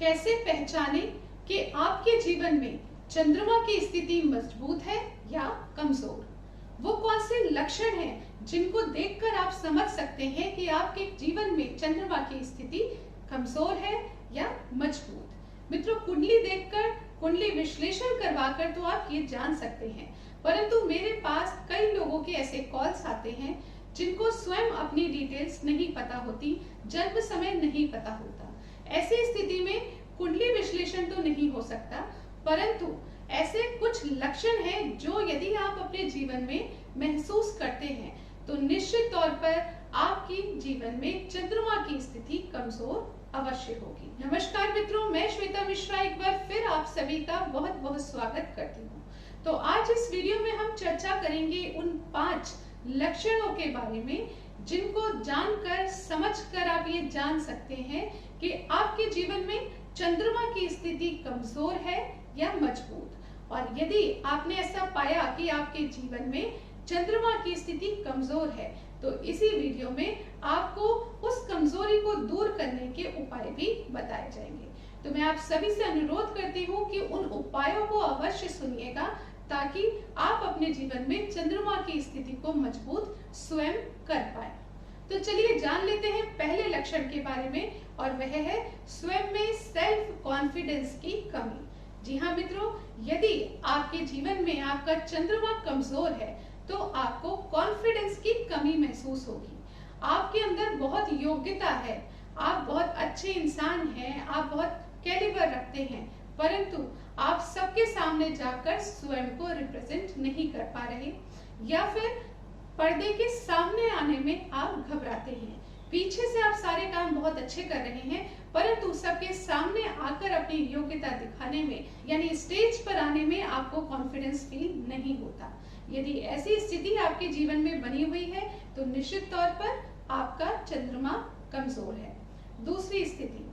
कैसे पहचाने कि आपके जीवन में चंद्रमा की स्थिति मजबूत है या कमजोर? वो कौन से लक्षण हैं जिनको देखकर आप समझ सकते हैं कि आपके जीवन में चंद्रमा की स्थिति कमजोर है या मजबूत? मित्रों, कुंडली देखकर, कुंडली विश्लेषण करवाकर तो आप ये जान सकते हैं, परंतु मेरे पास कई लोगों के ऐसे कॉल्स आते हैं जिनको स्वयं अपनी डिटेल्स नहीं पता होती, जन्म समय नहीं पता होता। ऐसी स्थिति में कुंडली विश्लेषण तो नहीं हो सकता, परंतु ऐसे कुछ लक्षण हैं जो यदि आप अपने जीवन में महसूस करते हैं तो निश्चित तौर पर आपकी जीवन में चंद्रमा की स्थिति कमजोर अवश्य होगी। नमस्कार मित्रों, मैं श्वेता मिश्रा एक बार फिर आप सभी का बहुत बहुत स्वागत करती हूँ। तो आज इस वीडियो में हम चर्चा करेंगे उन 5 लक्षणों के बारे में जिनको जानकर, समझकर आप ये जान सकते हैं कि आपके जीवन में चंद्रमा की स्थिति कमजोर है या मजबूत। और यदि आपने ऐसा पाया कि आपके जीवन में चंद्रमा की स्थिति कमजोर है तो इसी वीडियो में आपको उस कमजोरी को दूर करने के उपाय भी बताए जाएंगे। तो मैं आप सभी से अनुरोध करती हूँ कि उन उपायों को अवश्य सुनिएगा ताकि आप अपने जीवन में चंद्रमा की स्थिति को मजबूत स्वयं कर पाए। तो चलिए जान लेते हैं पहले लक्षण के बारे में, और वह है स्वयं में सेल्फ कॉन्फिडेंस की कमी। जी हाँ मित्रों, यदि आपके जीवन में आपका चंद्रमा कमजोर है तो आपको कॉन्फिडेंस की कमी महसूस होगी। आपके अंदर बहुत योग्यता है, आप बहुत अच्छे इंसान हैं, आप बहुत कैलिबर रखते हैं, परंतु आप सबके सामने जाकर स्वयं को रिप्रेजेंट नहीं कर पा रहे, या फिर पर्दे के सामने आने में आप घबराते हैं। पीछे से आप सारे काम बहुत अच्छे कर रहे हैं, परंतु सबके सामने आकर अपनी योग्यता दिखाने में, यानी स्टेज पर आने में आपको कॉन्फिडेंस फील नहीं होता। यदि ऐसी स्थिति आपके जीवन में बनी हुई है तो निश्चित तौर पर आपका चंद्रमा कमजोर है। दूसरी स्थिति,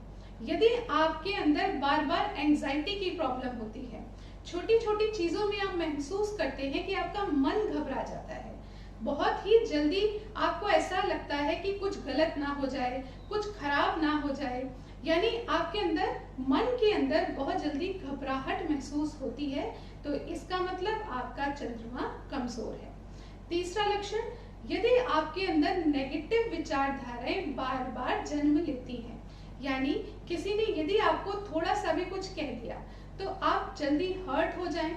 यदि आपके अंदर बार बार एंजाइटी की प्रॉब्लम होती है, छोटी छोटी चीजों में आप महसूस करते हैं कि आपका मन घबरा जाता है, बहुत ही जल्दी आपको ऐसा लगता है कि कुछ गलत ना हो जाए, कुछ खराब ना हो जाए, यानी आपके अंदर, मन के अंदर बहुत जल्दी घबराहट महसूस होती है, तो इसका मतलब आपका चंद्रमा कमजोर है। तीसरा लक्षण, यदि आपके अंदर नेगेटिव विचारधाराएं बार बार जन्म लेती हैं, यानी किसी ने यदि आपको थोड़ा सा भी कुछ कह दिया तो आप जल्दी हर्ट हो जाएं,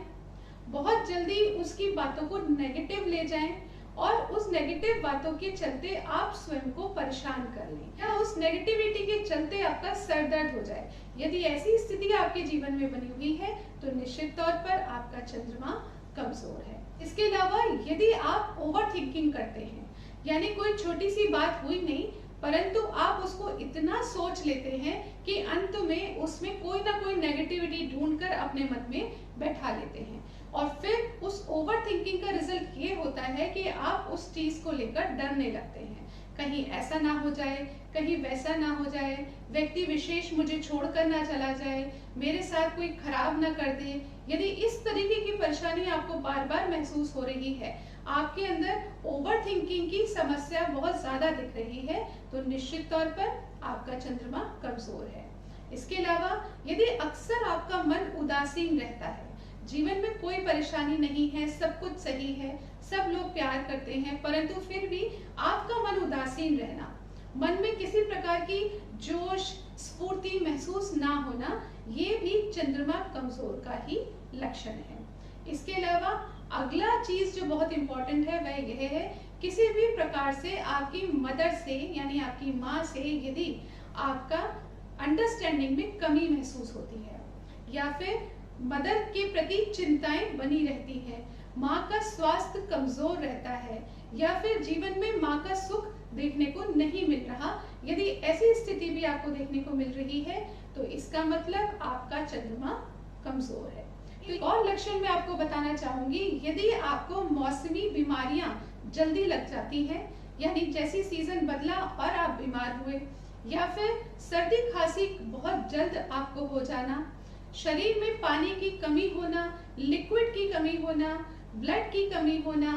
बहुत जल्दी उसकी बातों को नेगेटिव ले जाएं और उस नेगेटिव बातों के चलते आप स्वयं को परेशान कर लें, या उस नेगेटिविटी के चलते आपका सर दर्द हो जाए। यदि ऐसी स्थिति आपके जीवन में बनी हुई है तो निश्चित तौर पर आपका चंद्रमा कमजोर है। इसके अलावा यदि आप ओवर थिंकिंग करते हैं, यानी कोई छोटी सी बात हुई नहीं परंतु आप उसको इतना सोच लेते हैं कि अंत में उसमें कोई ना कोई नेगेटिविटी ढूंढकर अपने मन में बैठा लेते हैं, और फिर उस ओवर थिंकिंग का रिजल्ट ये होता है कि आप उस चीज को लेकर डरने लगते हैं, कहीं ऐसा ना हो जाए, कहीं वैसा ना हो जाए, व्यक्ति विशेष मुझे छोड़कर ना चला जाए, मेरे साथ कोई खराब ना कर दे। यदि इस तरीके की परेशानी आपको बार बार महसूस हो रही है, आपके अंदर ओवर थिंकिंग की समस्या बहुत ज्यादा दिख रही है, तो निश्चित तौर पर आपका चंद्रमा कमजोर है। इसके अलावा यदि अक्सर आपका मन उदासीन रहता है, जीवन में कोई परेशानी नहीं है, सब कुछ सही है, सब लोग प्यार करते हैं, परंतु फिर भी आपका मन उदासीन रहना, मन में किसी प्रकार की जोश, स्फूर्ति महसूस ना होना, ये भी चंद्रमा कमजोर का ही लक्षण है। इसके अलावा अगला चीज जो बहुत इंपॉर्टेंट है वह यह है, किसी भी प्रकार से आपकी मदर से, यानी आपकी माँ से यदि आपका अंडरस्टैंडिंग में कमी महसूस होती है, या फिर मदर के प्रति चिंताएं बनी रहती हैं, माँ का स्वास्थ्य कमजोर रहता है, या फिर जीवन में माँ का सुख देखने को नहीं मिल रहा, यदि ऐसी स्थिति भी आपको देखने को मिल रही है तो इसका मतलब आपका चंद्रमा कमजोर है। एक और लक्षण मैं आपको बताना चाहूंगी, यदि आपको मौसमी बीमारियां जल्दी लग जाती हैं, यानी जैसी सीजन बदला और आप बीमार हुए, या फिर सर्दी खांसी बहुत जल्द आपको हो जाना, शरीर में पानी की कमी होना, लिक्विड की कमी होना, ब्लड की कमी होना,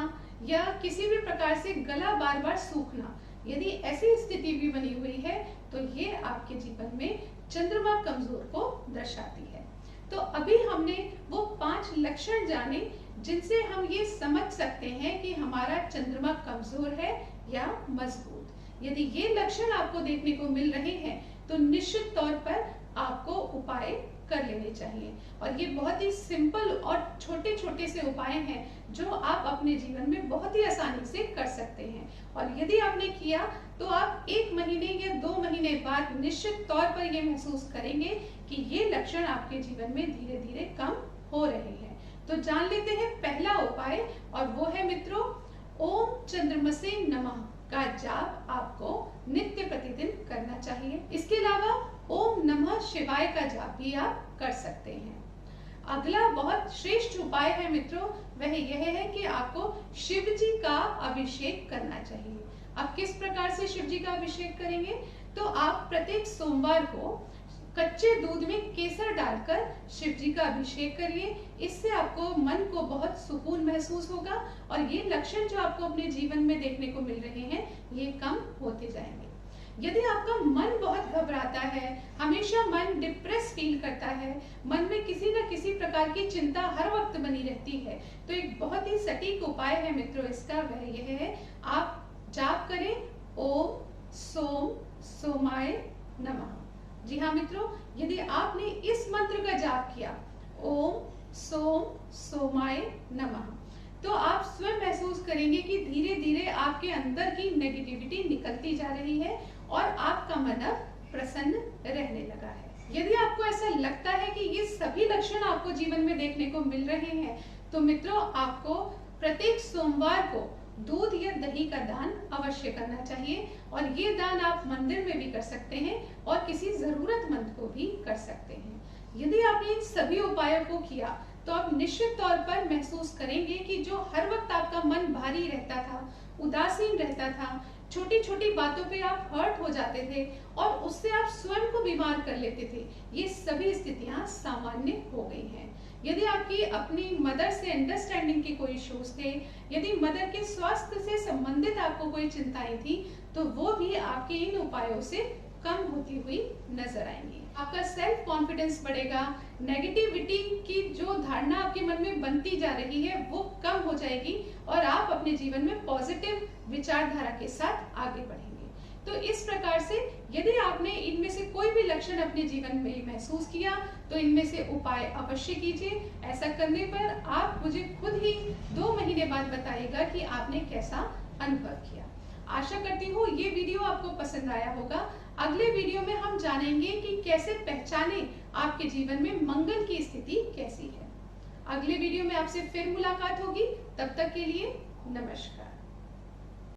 या किसी भी प्रकार से गला बार बार सूखना, यदि ऐसी स्थिति भी बनी हुई है तो ये आपके जीवन में चंद्रमा कमजोर को दर्शाती है। तो अभी हमने वो 5 लक्षण जाने जिनसे हम ये समझ सकते हैं कि हमारा चंद्रमा कमजोर है या मजबूत। यदि ये लक्षण आपको देखने को मिल रहे हैं तो निश्चित तौर पर आपको उपाय कर लेने चाहिए। और ये बहुत ही सिंपल और छोटे छोटे से उपाय हैं जो आप अपने जीवन में बहुत ही आसानी से कर सकते हैं। और यदि आपने किया तो आप 1 महीने या 2 महीने बाद निश्चित तौर पर ये महसूस करेंगे कि ये लक्षण आपके जीवन में धीरे धीरे कम हो रहे हैं। तो जान लेते हैं पहला उपाय, और वो है मित्रों, ओम चंद्रमसे नमः का जाप आपको नित्य प्रतिदिन करना चाहिए। इसके अलावा ओम नमः शिवाय का जाप भी आप कर सकते हैं। अगला बहुत श्रेष्ठ उपाय है मित्रों, वह यह है कि आपको शिव जी का अभिषेक करना चाहिए। आप किस प्रकार से शिव जी का अभिषेक करेंगे? तो आप प्रत्येक सोमवार को कच्चे दूध में केसर डालकर शिव जी का अभिषेक करिए। इससे आपको मन को बहुत सुकून महसूस होगा और ये लक्षण जो आपको अपने जीवन में देखने को मिल रहे हैं ये कम होते जाएंगे। यदि आपका मन बहुत घबराता है, हमेशा मन डिप्रेस फील करता है, मन में किसी न किसी प्रकार की चिंता हर वक्त बनी रहती है, तो एक बहुत ही सटीक उपाय है मित्रों इसका, वह यह है, आप जाप करें ओम सोम सोमाय नमः। जी हाँ मित्रों, यदि आपने इस मंत्र का जाप किया ओम सोम सोमाय नमः, तो आप स्वयं महसूस करेंगे कि धीरे धीरे आपके अंदर की नेगेटिविटी निकलती जा रही है और आपका मन अब प्रसन्न रहने लगा है। यदि आपको ऐसा लगता है कि ये सभी लक्षण आपको जीवन में देखने को मिल रहे हैं, तो मित्रों आपको प्रत्येक सोमवार को दूध या दही का दान अवश्य करना चाहिए। और ये दान आप मंदिर में भी कर सकते हैं और किसी जरूरतमंद को भी कर सकते हैं। यदि आपने इन सभी उपायों को किया तो आप निश्चित तौर पर महसूस करेंगे कि जो हर वक्त आपका मन भारी रहता था, उदासीन रहता था, छोटी छोटी बातों पे आप हर्ट हो जाते थे और उससे आप स्वयं को बीमार कर लेते थे, ये सभी स्थितियां सामान्य हो गई हैं। यदि आपकी अपनी मदर से अंडरस्टैंडिंग के कोई इश्यूज थे, यदि मदर के स्वास्थ्य से संबंधित आपको कोई चिंताएं थी, तो वो भी आपके इन उपायों से कम होती हुई नजर आएंगी। आपका सेल्फ कॉन्फिडेंस बढ़ेगा, नेगेटिविटी की जो धारणा आपके मन में बनती जा रही है वो कम हो जाएगी और आप अपने जीवन में पॉजिटिव विचारधारा के साथ आगे बढ़ेंगे। तो इस प्रकार से यदि आपने इनमें से कोई भी लक्षण अपने जीवन में महसूस किया तो इनमें से उपाय अवश्य कीजिए। ऐसा करने पर आप मुझे खुद ही 2 महीने बाद बताइएगा कि आपने कैसा अनुभव किया। आशा करती हूँ ये वीडियो आपको पसंद आया होगा। अगले वीडियो में हम जानेंगे कि कैसे पहचाने आपके जीवन में मंगल की स्थिति कैसी है। अगले वीडियो में आपसे फिर मुलाकात होगी, तब तक के लिए नमस्कार।